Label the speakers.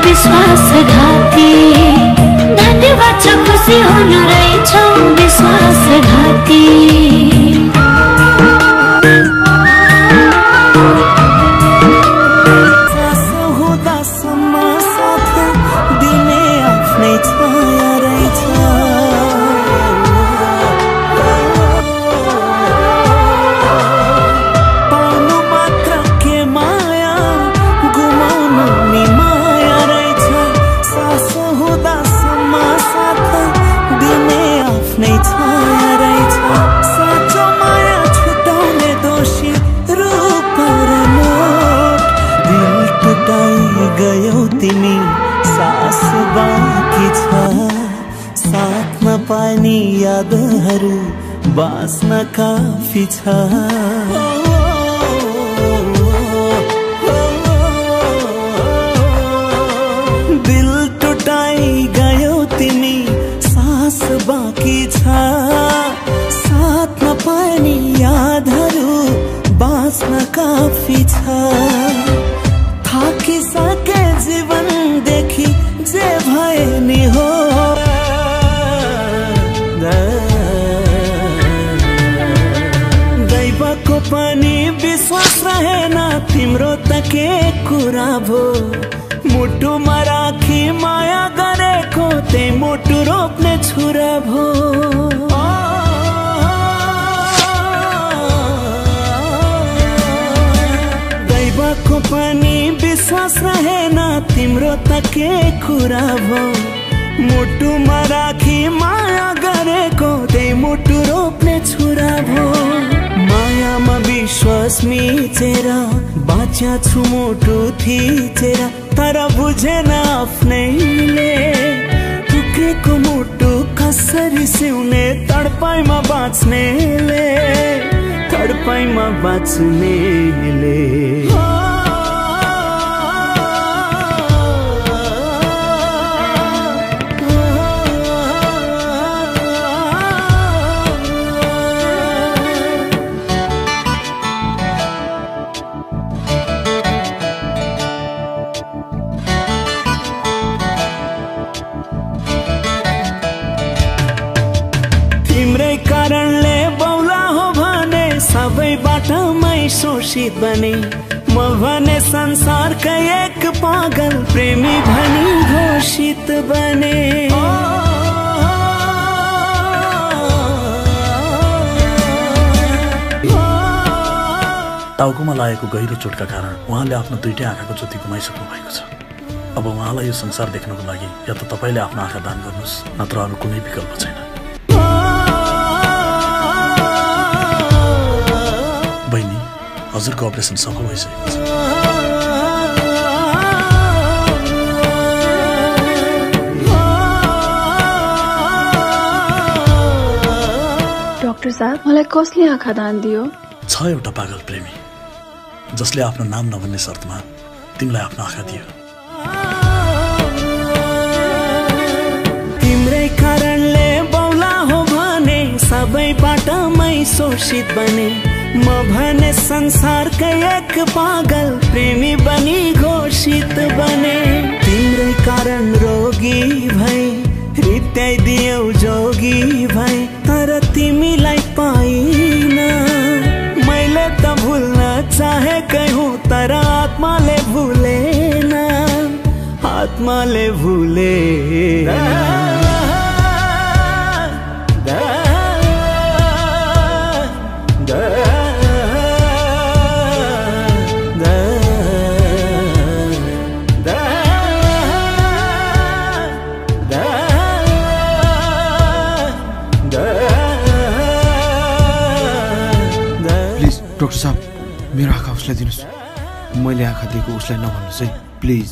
Speaker 1: विश्वासघाती धन्यवाद छ खुसी हुनु रहेछौ विश्वासघाती
Speaker 2: पानी यादहरू बाँच्न काफी छ दिल टुटाई गयो तिमी सास बाँकी छ साथमा पानी यादहरू बाँच्न काफी छ थाकिसके जीवनदेखि जे भए नि हो दैवको पनि विश्वास रहेन तिम्रो त के कुरा भो मुटुमा राखी माया गरेको त्यही मुटु रोप्ने छुरा भो दैवको पनि विश्वास रहेन तिम्रो त के कुरा भो मुटुमा राखी माया गरेको त्यही मुटु रोप्ने छुरा भो मायामा विश्वास मिचेर बाँच्या छु मुटु थिचेर तर बुझेन आफ्नैले टुक्रेको मुटु कसरी सिउने तडपाइमा बाँच्नेले तडपाइमा बाँच्नेले शोषित बने म भने संसारका एक पागल प्रेमी भनी घोषित बने
Speaker 3: टाउकोमा लागेको गहिरो चोटका कारण उहाँले आफ्नो दुईटै आँखाको ज्योति गुमाइसक्नु भएको छ अब उहाँलाई यो संसार देख्नको लागि या त तपाईले आफ्नो आँखा दान गर्नुस् नत्र अरु कुनै विकल्प छैन बहिनी हजुरको अपरेसन सफल भइसकेको छ
Speaker 4: डाक्टर साहब मलाई कसले आँखा दान दियो
Speaker 3: छ एउटा पागल प्रेमी जसले आफ्नो नाम नभन्ने शर्तमा तिमीलाई आफ्नो आँखा दियो
Speaker 2: तिम्रै कारणले बौला हो भने सबैबाट मै शोषित बने म भने संसारकै एक पागल प्रेमी बनी घोषित बने तिम्रै कारण रोगी भए रित्याइदियौ जोगी भए तर तिमीलाई पाइन मैले त भुल्न चाहेकै हुँ तर आत्माले भुलेन आत्माले भुलेन
Speaker 5: डाक्टर साहब मेरो आँखा उसलाई दिनुस् मैले आँखा दिएको उसलाई नभन्नुस् है प्लिज